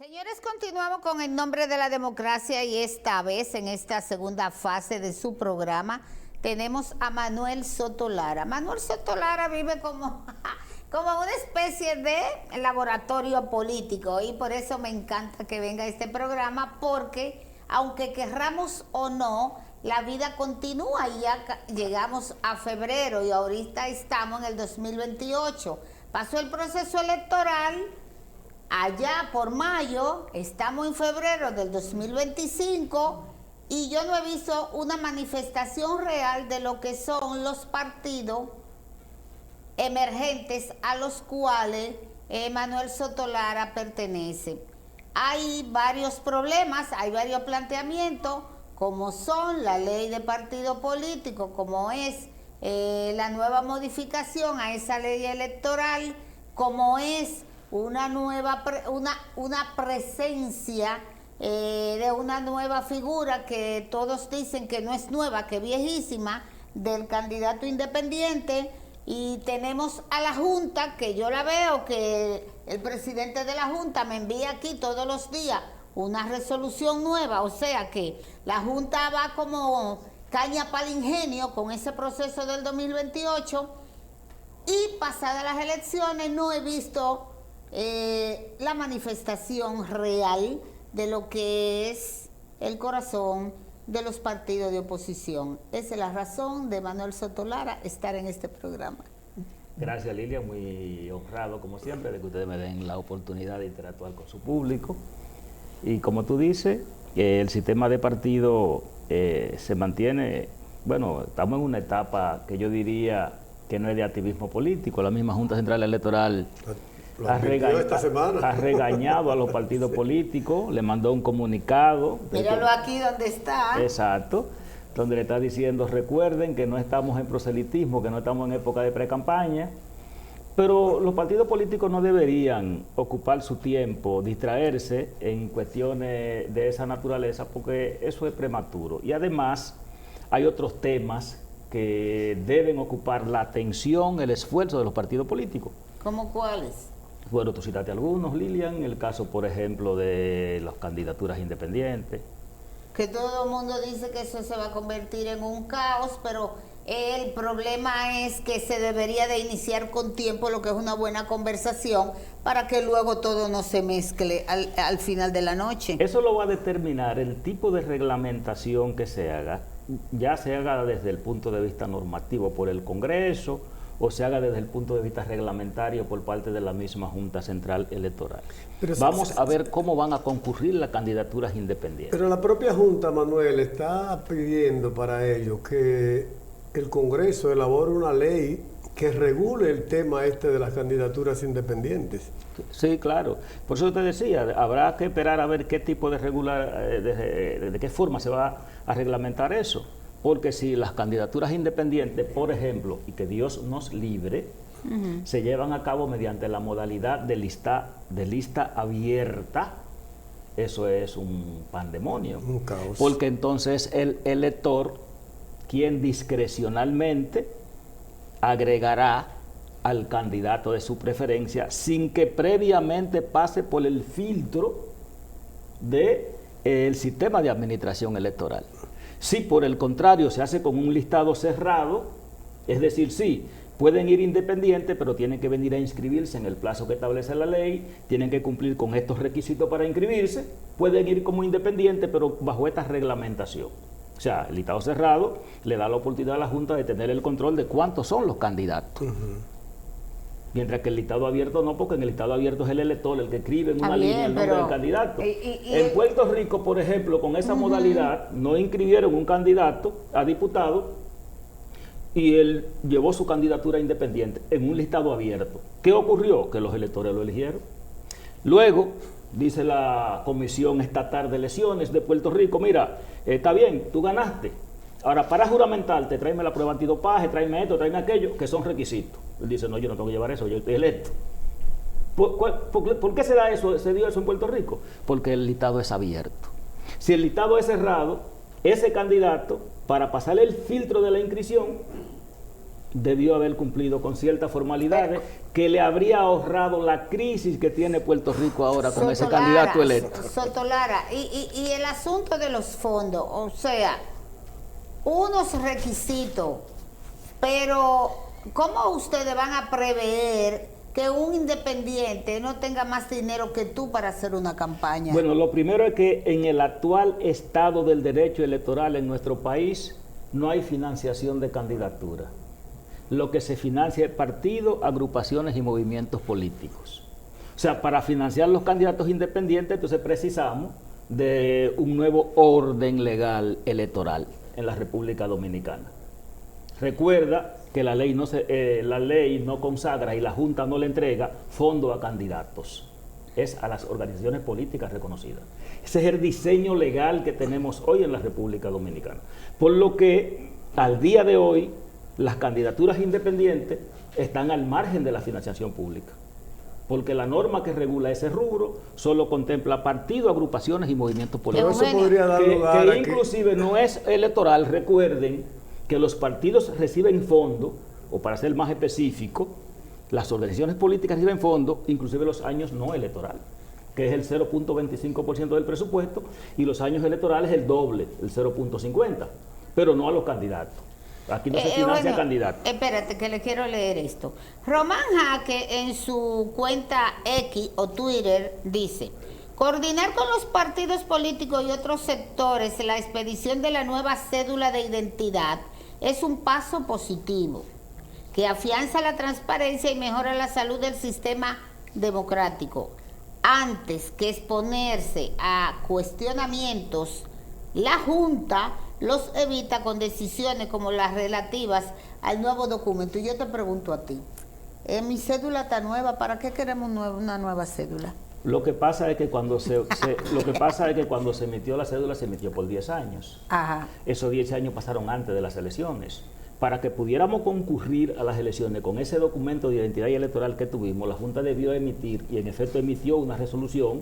Señores, continuamos con El Nombre de la Democracia y esta vez, en esta segunda fase de su programa, tenemos a Manuel Soto Lara. Manuel Soto Lara vive como una especie de laboratorio político y por eso me encanta que venga a este programa, porque aunque querramos o no, la vida continúa y ya llegamos a febrero y ahorita estamos en el 2028. Pasó el proceso electoral allá por mayo, estamos en febrero del 2025 y yo no he visto una manifestación real de lo que son los partidos emergentes a los cuales Manuel Soto Lara pertenece. Hay varios problemas, hay varios planteamientos, como son la ley de partido político, como es la nueva modificación a esa ley electoral, como es una presencia de una nueva figura que todos dicen que no es nueva, que es viejísima, del candidato independiente. Y tenemos a la Junta, que yo la veo, que el presidente de la Junta me envía aquí todos los días una resolución nueva, o sea que la Junta va como caña para el ingenio con ese proceso del 2028, y pasadas las elecciones no he visto la manifestación real de lo que es el corazón de los partidos de oposición. Esa es la razón de Manuel Soto Lara estar en este programa. Gracias, Lilia, muy honrado como siempre de que ustedes me den la oportunidad de interactuar con su público. Y como tú dices, el sistema de partido se mantiene, bueno, estamos en una etapa que yo diría que no es de activismo político. La misma Junta Central Electoral ha regañado a los partidos políticos, le mandó un comunicado. Míralo aquí donde está. Exacto, donde le está diciendo, recuerden que no estamos en proselitismo, que no estamos en época de precampaña, pero los partidos políticos no deberían ocupar su tiempo, distraerse en cuestiones de esa naturaleza, porque eso es prematuro. Y además hay otros temas que deben ocupar la atención, el esfuerzo de los partidos políticos. ¿Cómo cuáles? Bueno, tú citaste algunos, Lilian, el caso, por ejemplo, de las candidaturas independientes. Que todo el mundo dice que eso se va a convertir en un caos, pero el problema es que se debería de iniciar con tiempo, lo que es una buena conversación, para que luego todo no se mezcle al final de la noche. Eso lo va a determinar el tipo de reglamentación que se haga, ya se haga desde el punto de vista normativo por el Congreso, o se haga desde el punto de vista reglamentario por parte de la misma Junta Central Electoral. Vamos a ver cómo van a concurrir las candidaturas independientes. Pero la propia Junta, Manuel, está pidiendo para ello que el Congreso elabore una ley que regule el tema de las candidaturas independientes. Sí, claro. Por eso te decía, habrá que esperar a ver qué tipo de de qué forma se va a reglamentar eso. Porque si las candidaturas independientes, por ejemplo, y que Dios nos libre, se llevan a cabo mediante la modalidad de lista abierta, eso es un pandemonio. Un caos. Porque entonces el elector, quien discrecionalmente agregará al candidato de su preferencia sin que previamente pase por el filtro del sistema de administración electoral. Si por el contrario se hace con un listado cerrado, es decir, sí, pueden ir independientes, pero tienen que venir a inscribirse en el plazo que establece la ley, tienen que cumplir con estos requisitos para inscribirse, pueden ir como independientes, pero bajo esta reglamentación. O sea, el listado cerrado le da la oportunidad a la Junta de tener el control de cuántos son los candidatos. Mientras que el listado abierto no, porque en el listado abierto es el elector el que escribe en una línea el nombre del candidato. En Puerto Rico, por ejemplo, con esa modalidad, no inscribieron un candidato a diputado y él llevó su candidatura independiente en un listado abierto. ¿Qué ocurrió? Que los electores lo eligieron. Luego, dice la Comisión Estatal de Elecciones de Puerto Rico, mira, está bien, tú ganaste. Ahora, para juramentarte, tráeme la prueba antidopaje, tráeme esto, tráeme aquello, que son requisitos. Él dice, no, yo no tengo que llevar eso, yo estoy electo. ¿Por qué se dio eso en Puerto Rico? Porque el listado es abierto. Si el listado es cerrado, ese candidato, para pasar el filtro de la inscripción, debió haber cumplido con ciertas formalidades que le habría ahorrado la crisis que tiene Puerto Rico ahora con ese Sotolara, candidato electo. Sotolara, y el asunto de los fondos, o sea, unos requisitos, pero ¿cómo ustedes van a prever que un independiente no tenga más dinero que tú para hacer una campaña? Bueno, lo primero es que en el actual estado del derecho electoral en nuestro país no hay financiación de candidatura. Lo que se financia es partido, agrupaciones y movimientos políticos. O sea, para financiar los candidatos independientes, entonces precisamos de un nuevo orden legal electoral en la República Dominicana. Recuerda que la ley no consagra y la Junta no le entrega fondo a candidatos. Es a las organizaciones políticas reconocidas. Ese es el diseño legal que tenemos hoy en la República Dominicana. Por lo que al día de hoy las candidaturas independientes están al margen de la financiación pública, porque la norma que regula ese rubro solo contempla partidos, agrupaciones y movimientos políticos. Pero eso podría dar lugar que a inclusive no es electoral. Recuerden que los partidos reciben fondos, o para ser más específico, las organizaciones políticas reciben fondos, inclusive los años no electorales, que es el 0.25% del presupuesto, y los años electorales el doble, el 0.50%, pero no a los candidatos. Aquí no se financia candidatos. Espérate, que le quiero leer esto. Román Jaque en su cuenta X o Twitter dice: coordinar con los partidos políticos y otros sectores la expedición de la nueva cédula de identidad es un paso positivo que afianza la transparencia y mejora la salud del sistema democrático. Antes que exponerse a cuestionamientos, la Junta los evita con decisiones como las relativas al nuevo documento. Y yo te pregunto a ti, mi cédula está nueva, ¿para qué queremos una nueva cédula? Lo que pasa es que cuando se emitió la cédula, se emitió por 10 años. Ajá. Esos 10 años pasaron antes de las elecciones. Para que pudiéramos concurrir a las elecciones con ese documento de identidad y electoral que tuvimos, la Junta debió emitir, y en efecto emitió una resolución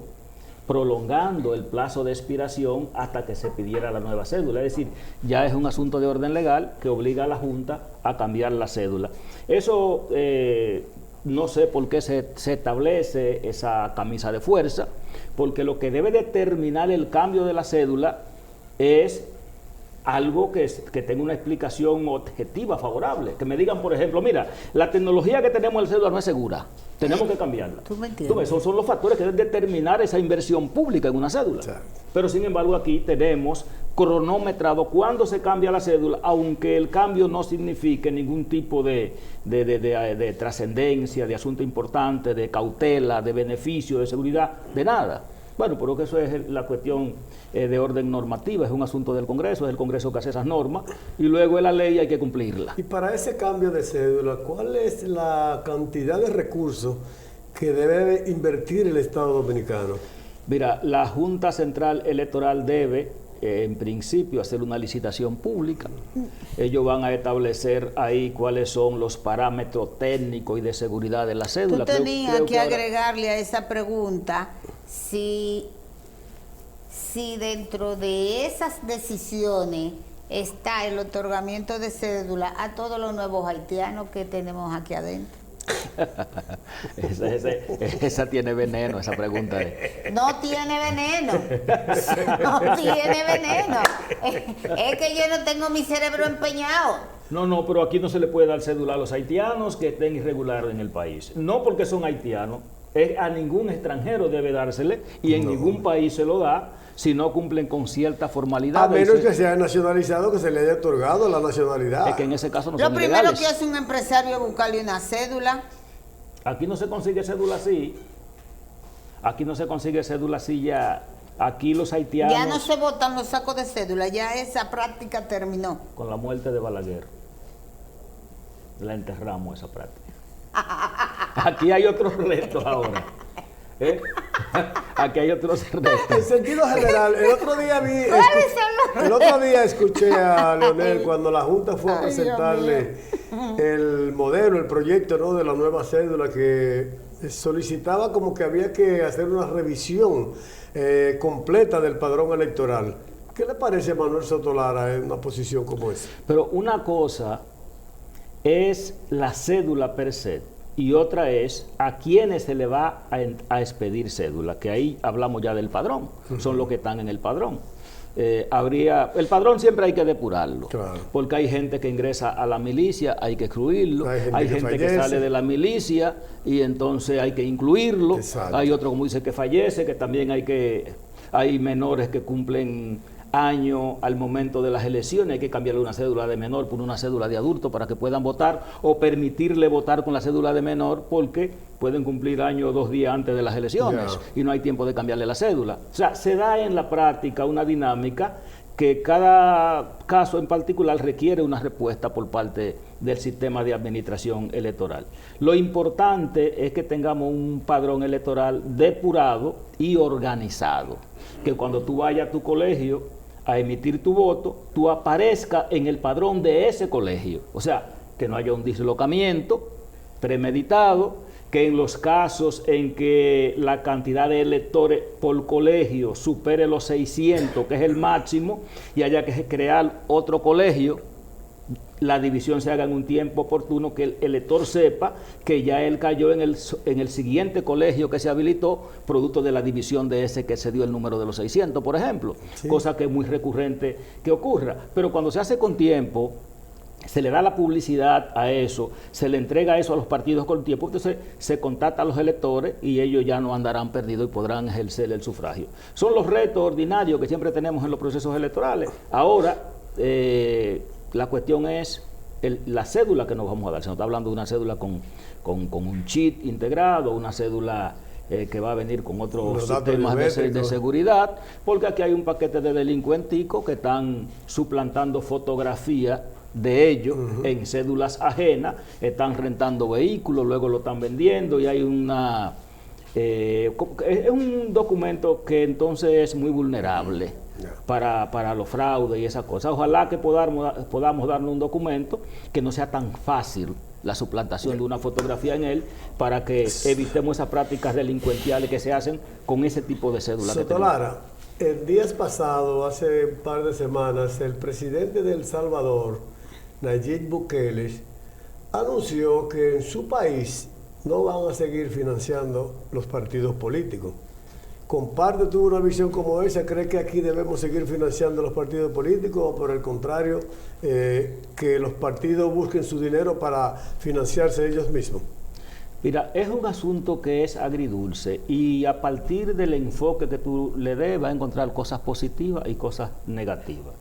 prolongando el plazo de expiración hasta que se pidiera la nueva cédula. Es decir, ya es un asunto de orden legal que obliga a la Junta a cambiar la cédula. Eso no sé por qué se establece esa camisa de fuerza, porque lo que debe determinar el cambio de la cédula es algo que tenga una explicación objetiva favorable. Que me digan, por ejemplo, mira, la tecnología que tenemos en la cédula no es segura, tenemos que cambiarla. ¿Tú me entiendes? Esos son los factores que deben determinar esa inversión pública en una cédula. Sí. Pero sin embargo aquí tenemos cronometrado cuándo se cambia la cédula, aunque el cambio no signifique ningún tipo de trascendencia, de asunto importante, de cautela, de beneficio, de seguridad, de nada. Bueno, pero que eso es la cuestión de orden normativa, es un asunto del Congreso, es el Congreso que hace esas normas, y luego es la ley y hay que cumplirla. Y para ese cambio de cédula, ¿cuál es la cantidad de recursos que debe invertir el Estado Dominicano? Mira, la Junta Central Electoral debe, en principio, hacer una licitación pública. Ellos van a establecer ahí cuáles son los parámetros técnicos y de seguridad de la cédula. Tú tenías que agregarle a esa pregunta si dentro de esas decisiones está el otorgamiento de cédula a todos los nuevos haitianos que tenemos aquí adentro. Esa tiene veneno, esa pregunta. No tiene veneno. No tiene veneno. Es que yo no tengo mi cerebro empeñado. No, pero aquí no se le puede dar cédula a los haitianos que estén irregulares en el país. No porque son haitianos, a ningún extranjero debe dársele, y en ningún país se lo da si no cumplen con cierta formalidad. A menos que sea nacionalizado, que se le haya otorgado la nacionalidad. Es que en ese caso no son legales. Lo primero que hace un empresario es buscarle una cédula. Aquí no se consigue cédula así. Aquí no se consigue cédula así ya. Aquí los haitianos... Ya no se botan los sacos de cédula, ya esa práctica terminó. Con la muerte de Balaguer. La enterramos esa práctica. Aquí hay otros retos ahora. Aquí hay otros retos. En sentido general, el otro día escuché a Leonel cuando la Junta fue a presentarle el modelo, el proyecto, ¿no?, de la nueva cédula, que solicitaba como que había que hacer una revisión completa del padrón electoral. ¿Qué le parece a Manuel Sotolara en una posición como esa? Pero una cosa es la cédula per se y otra es a quiénes se le va a expedir cédula, que ahí hablamos ya del padrón, son los que están en el padrón. El padrón siempre hay que depurarlo, claro, porque hay gente que ingresa a la milicia, hay que excluirlo, hay gente que sale de la milicia y entonces hay que incluirlo. Exacto. Hay otro, como dice, que fallece, que también hay menores que cumplen año al momento de las elecciones, hay que cambiarle una cédula de menor por una cédula de adulto para que puedan votar, o permitirle votar con la cédula de menor porque pueden cumplir año o 2 días antes de las elecciones y no hay tiempo de cambiarle la cédula. O sea, se da en la práctica una dinámica que cada caso en particular requiere una respuesta por parte del sistema de administración electoral. Lo importante es que tengamos un padrón electoral depurado y organizado, que cuando tú vayas a tu colegio a emitir tu voto, tú aparezcas en el padrón de ese colegio. O sea, que no haya un dislocamiento premeditado, que en los casos en que la cantidad de electores por colegio supere los 600, que es el máximo, y haya que crear otro colegio, la división se haga en un tiempo oportuno, que el elector sepa que ya él cayó en el siguiente colegio que se habilitó, producto de la división de ese que se dio el número de los 600, por ejemplo, sí, cosa que es muy recurrente que ocurra. Pero cuando se hace con tiempo, se le da la publicidad a eso, se le entrega eso a los partidos con tiempo, entonces se contacta a los electores y ellos ya no andarán perdidos y podrán ejercer el sufragio. Son los retos ordinarios que siempre tenemos en los procesos electorales. Ahora, la cuestión es la cédula que nos vamos a dar. Se nos está hablando de una cédula con un chip integrado, una cédula que va a venir con otros sistemas de seguridad, porque aquí hay un paquete de delincuenticos que están suplantando fotografía de ellos en cédulas ajenas, están rentando vehículos, luego lo están vendiendo y hay es un documento que entonces es muy vulnerable para los fraudes y esas cosas. Ojalá que podamos darle un documento que no sea tan fácil la suplantación de una fotografía en él, para que evitemos esas prácticas delincuenciales que se hacen con ese tipo de cédulas. Sotolara, el días pasado, hace un par de semanas, el presidente de El Salvador, Nayib Bukele, anunció que en su país no van a seguir financiando los partidos políticos. ¿Comparte tú una visión como esa? ¿Cree que aquí debemos seguir financiando los partidos políticos o por el contrario, que los partidos busquen su dinero para financiarse ellos mismos? Mira, es un asunto que es agridulce y a partir del enfoque que tú le des vas a encontrar cosas positivas y cosas negativas.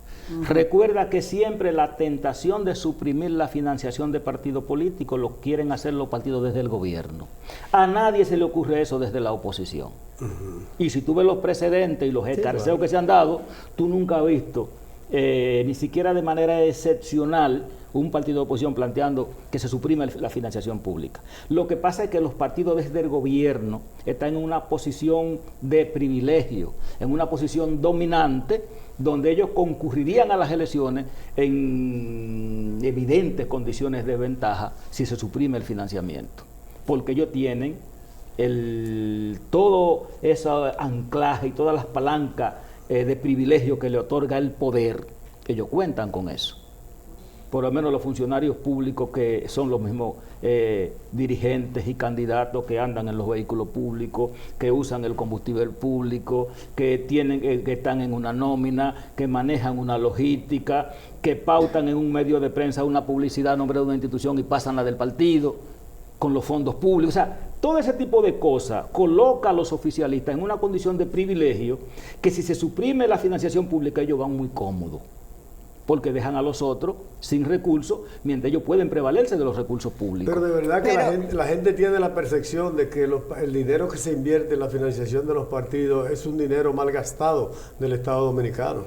Recuerda que siempre la tentación de suprimir la financiación de partidos políticos lo quieren hacer los partidos desde el gobierno. A nadie se le ocurre eso desde la oposición. Y si tú ves los precedentes y los escarceos que se han dado, tú nunca has visto, ni siquiera de manera excepcional, un partido de oposición planteando que se suprime la financiación pública. Lo que pasa es que los partidos desde el gobierno están en una posición de privilegio, en una posición dominante, donde ellos concurrirían a las elecciones en evidentes condiciones de ventaja si se suprime el financiamiento, porque ellos tienen todo ese anclaje y todas las palancas de privilegio que le otorga el poder. Ellos cuentan con eso. Por lo menos los funcionarios públicos, que son los mismos dirigentes y candidatos que andan en los vehículos públicos, que usan el combustible público, que están en una nómina, que manejan una logística, que pautan en un medio de prensa una publicidad a nombre de una institución y pasan la del partido con los fondos públicos. O sea, todo ese tipo de cosas coloca a los oficialistas en una condición de privilegio que si se suprime la financiación pública ellos van muy cómodos, porque dejan a los otros sin recursos, mientras ellos pueden prevalerse de los recursos públicos. Pero de verdad que la gente tiene la percepción de que el dinero que se invierte en la financiación de los partidos es un dinero mal gastado del Estado Dominicano.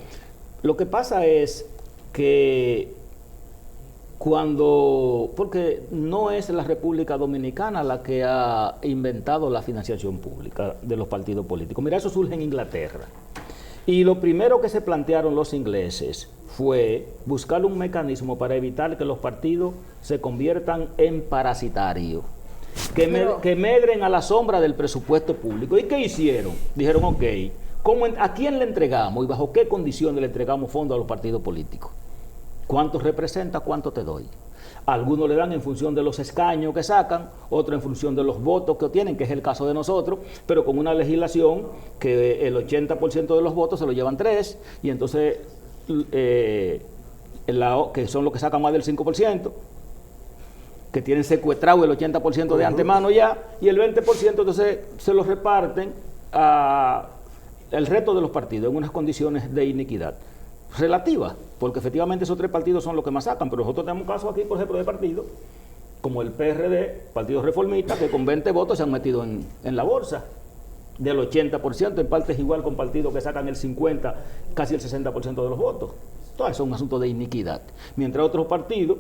Lo que pasa es que porque no es la República Dominicana la que ha inventado la financiación pública de los partidos políticos. Mira, eso surge en Inglaterra. Y lo primero que se plantearon los ingleses fue buscar un mecanismo para evitar que los partidos se conviertan en parasitarios, que medren a la sombra del presupuesto público. ¿Y qué hicieron? Dijeron, ok, ¿a quién le entregamos y bajo qué condiciones le entregamos fondos a los partidos políticos? ¿Cuánto representa? ¿Cuánto te doy? Algunos le dan en función de los escaños que sacan, otros en función de los votos que obtienen, que es el caso de nosotros, pero con una legislación que el 80% de los votos se lo llevan 3, y entonces, que son los que sacan más del 5%, que tienen secuestrado el 80% de antemano ya, y el 20% entonces se los reparten al resto de los partidos en unas condiciones de inequidad relativa, porque efectivamente esos 3 partidos son los que más sacan, pero nosotros tenemos casos aquí, por ejemplo, de partidos como el PRD, Partido Reformista, que con 20 votos se han metido en la bolsa del 80%, en parte es igual con partidos que sacan el 50, casi el 60% de los votos. Todo eso es un asunto de iniquidad. Mientras otros partidos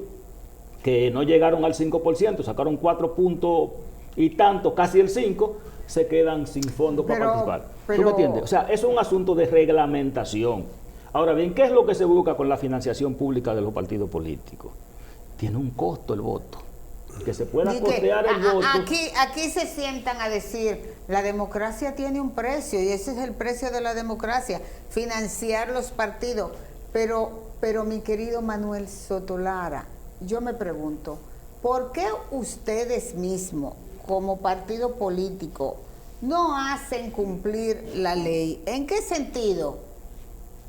que no llegaron al 5%, sacaron 4 puntos y tanto, casi el 5%, se quedan sin fondos para participar. ¿Tú me entiendes? O sea, eso es un asunto de reglamentación. Ahora bien, ¿qué es lo que se busca con la financiación pública de los partidos políticos? Tiene un costo el voto. Que se pueda costear el voto. Aquí se sientan a decir, la democracia tiene un precio y ese es el precio de la democracia, financiar los partidos. Pero mi querido Manuel Soto Lara, yo me pregunto, ¿por qué ustedes mismos, como partido político, no hacen cumplir la ley? ¿En qué sentido?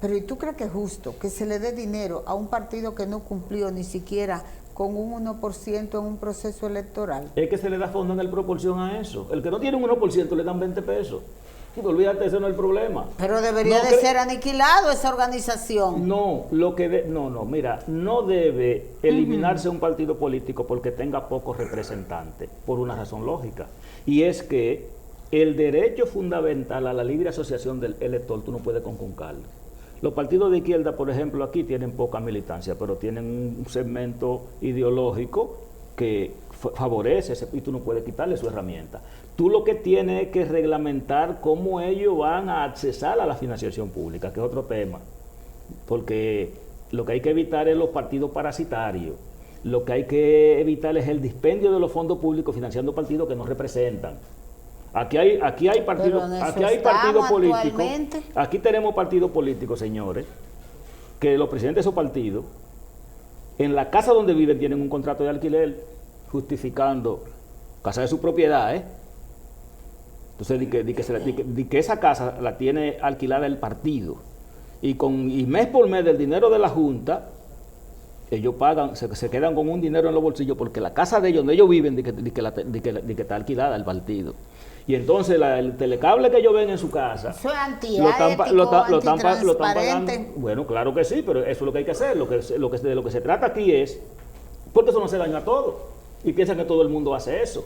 Pero ¿y tú crees que es justo que se le dé dinero a un partido que no cumplió ni siquiera con un 1% en un proceso electoral? Es que se le da fondo en proporción a eso. El que no tiene un 1% le dan 20 pesos. Olvídate, ese no es el problema. Pero debería de ser aniquilado esa organización. No, mira, no debe eliminarse un partido político porque tenga pocos representantes, por una razón lógica. Y es que el derecho fundamental a la libre asociación del elector tú no puedes conculcarlo. Los partidos de izquierda, por ejemplo, aquí tienen poca militancia, pero tienen un segmento ideológico que favorece y tú no puedes quitarle su herramienta. Tú lo que tienes es que reglamentar cómo ellos van a accesar a la financiación pública, que es otro tema, porque lo que hay que evitar es los partidos parasitarios, lo que hay que evitar es el dispendio de los fondos públicos financiando partidos que no representan. Aquí hay partidos políticos, aquí tenemos partidos políticos, señores, que los presidentes de esos partidos, en la casa donde viven tienen un contrato de alquiler justificando casa de su propiedad, Entonces, di que esa casa la tiene alquilada el partido y mes por mes del dinero de la Junta, ellos pagan, se quedan con un dinero en los bolsillos porque la casa de ellos, donde ellos viven, di que está alquilada el partido. Y entonces el telecable que ellos ven en su casa, eso es antiético, lo están pagando. Bueno, claro que sí, pero eso es lo que hay que hacer. De lo que se trata aquí es, porque eso no se daña a todos. Y piensan que todo el mundo hace eso.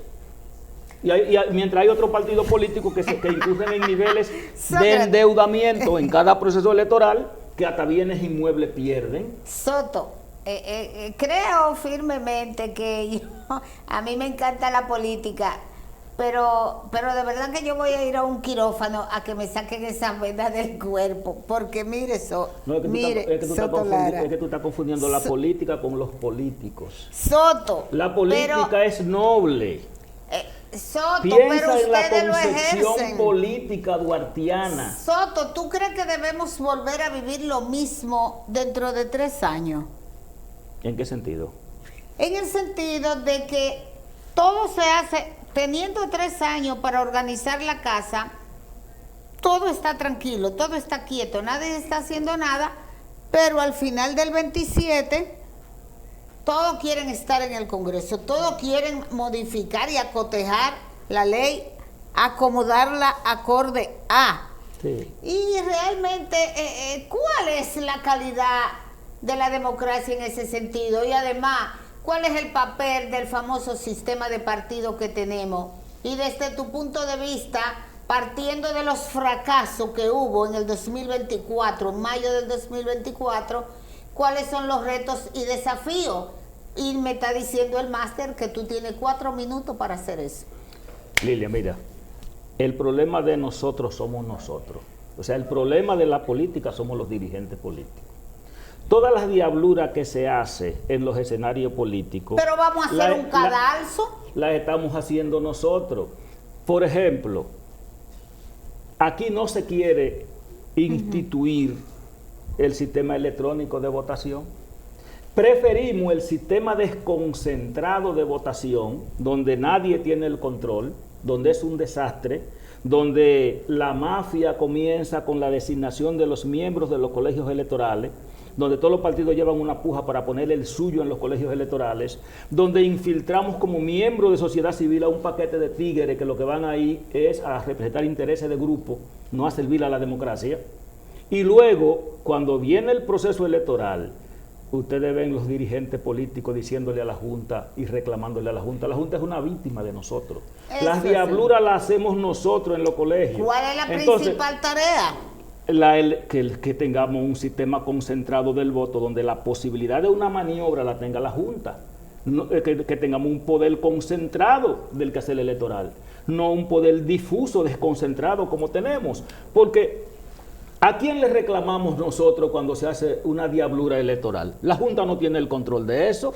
Mientras hay otros partidos políticos que incurren en niveles de endeudamiento en cada proceso electoral, que hasta bienes inmuebles pierden. Soto, creo firmemente que a mí me encanta la política, pero de verdad que yo voy a ir a un quirófano a que me saquen esas venas del cuerpo, porque mire eso, es que tú estás confundiendo la política con los políticos. Soto, la política es noble. Soto, piensa pero en la ustedes lo concepción ejercen. política duartiana. Soto, ¿tú crees que debemos volver a vivir lo mismo dentro de 3 años? ¿En qué sentido? En el sentido de que todo se hace, teniendo 3 años para organizar la casa, todo está tranquilo, todo está quieto, nadie está haciendo nada, pero al final del 27... todos quieren estar en el Congreso, todos quieren modificar y acotejar la ley, acomodarla acorde a. Sí. Y realmente, ¿cuál es la calidad de la democracia en ese sentido? Y además, ¿cuál es el papel del famoso sistema de partidos que tenemos? Y desde tu punto de vista, partiendo de los fracasos que hubo en el 2024, en mayo del 2024, ¿cuáles son los retos y desafíos? Y me está diciendo el máster que tú tienes 4 minutos para hacer eso. Lilia, mira, el problema de nosotros somos nosotros. O sea, el problema de la política somos los dirigentes políticos. Todas las diabluras que se hace en los escenarios políticos... Pero vamos a hacer un cadalso. Las estamos haciendo nosotros. Por ejemplo, aquí no se quiere instituir el sistema electrónico de votación. Preferimos el sistema desconcentrado de votación, donde nadie tiene el control, donde es un desastre, donde la mafia comienza con la designación de los miembros de los colegios electorales, donde todos los partidos llevan una puja para poner el suyo en los colegios electorales, donde infiltramos como miembros de sociedad civil a un paquete de tigres que lo que van ahí es a representar intereses de grupo, no a servir a la democracia. Y luego, cuando viene el proceso electoral, ustedes ven los dirigentes políticos diciéndole a la Junta y reclamándole a la Junta. La Junta es una víctima de nosotros. Las diabluras las hacemos nosotros en los colegios. ¿Cuál es la principal tarea? Que tengamos un sistema concentrado del voto donde la posibilidad de una maniobra la tenga la Junta. No, que tengamos un poder concentrado del quehacer electoral, no un poder difuso, desconcentrado como tenemos. Porque ¿a quién le reclamamos nosotros cuando se hace una diablura electoral? La Junta no tiene el control de eso.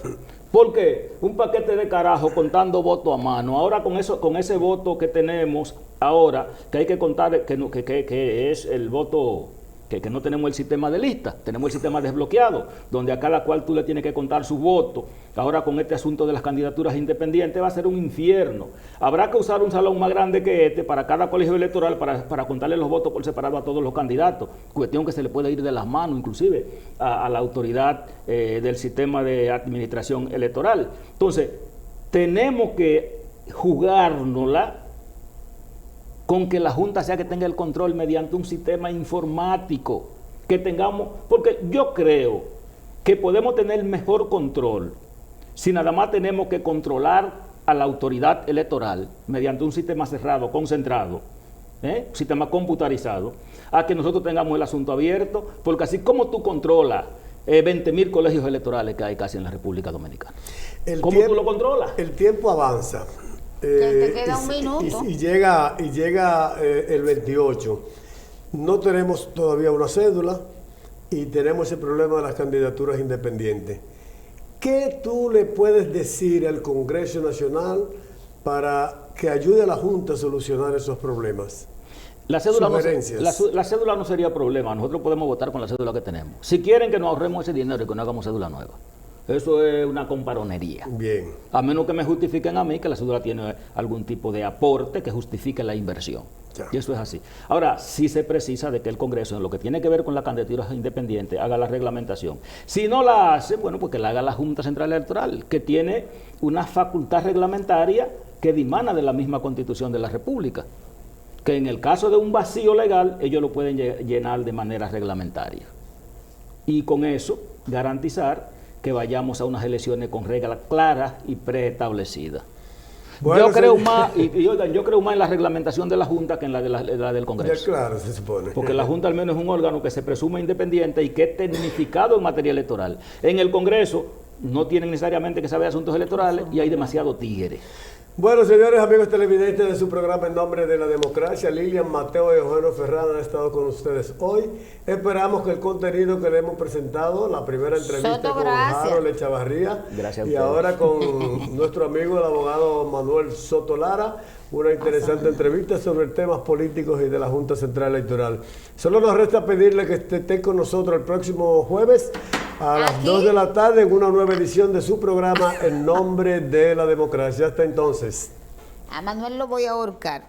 ¿Por qué? Un paquete de carajo contando voto a mano. Ahora con ese voto que tenemos ahora, que hay que contar que es el voto, que no tenemos el sistema de lista, tenemos el sistema desbloqueado, donde a cada cual tú le tienes que contar su voto. Ahora con este asunto de las candidaturas independientes va a ser un infierno. Habrá que usar un salón más grande que este para cada colegio electoral para contarle los votos por separado a todos los candidatos, cuestión que se le puede ir de las manos inclusive a la autoridad del sistema de administración electoral. Entonces, tenemos que jugárnosla con que la Junta sea que tenga el control mediante un sistema informático, que tengamos, porque yo creo que podemos tener mejor control si nada más tenemos que controlar a la autoridad electoral mediante un sistema cerrado, concentrado, un sistema computarizado, a que nosotros tengamos el asunto abierto, porque así como tú controlas 20.000 colegios electorales que hay casi en la República Dominicana, ¿cómo tú lo controlas? El tiempo avanza. Te queda un minuto. Y llega el 28. No tenemos todavía una cédula y tenemos ese problema de las candidaturas independientes. ¿Qué tú le puedes decir al Congreso Nacional para que ayude a la Junta a solucionar esos problemas? La cédula no sería problema. Nosotros podemos votar con la cédula que tenemos. Si quieren que nos ahorremos ese dinero y que no hagamos cédula nueva. Eso es una comparonería. Bien. A menos que me justifiquen a mí que la cédula tiene algún tipo de aporte que justifique la inversión. Ya. Y eso es así. Ahora, sí se precisa de que el Congreso, en lo que tiene que ver con la candidatura independiente, haga la reglamentación. Si no la hace, bueno, pues que la haga la Junta Central Electoral, que tiene una facultad reglamentaria que dimana de la misma Constitución de la República. Que en el caso de un vacío legal, ellos lo pueden llenar de manera reglamentaria. Y con eso, garantizar que vayamos a unas elecciones con reglas claras y preestablecidas. Bueno, yo creo más, yo creo más en la reglamentación de la Junta que en la del Congreso. Ya, claro, se supone. Porque la Junta al menos es un órgano que se presume independiente y que es tecnificado en materia electoral. En el Congreso no tienen necesariamente que saber asuntos electorales y hay demasiado tigre. Bueno, señores, amigos televidentes de su programa En Nombre de la Democracia, Lilian, Mateo y Eugenio Ferrán han estado con ustedes hoy. Esperamos que el contenido que le hemos presentado, la primera entrevista con Harold Echavarría y ahora con nuestro amigo el abogado Manuel Soto Lara, una interesante entrevista sobre temas políticos y de la Junta Central Electoral. Solo nos resta pedirle que esté con nosotros el próximo jueves a las 2 de la tarde en una nueva edición de su programa En Nombre de la Democracia. Hasta entonces. A Manuel lo voy a ahorcar.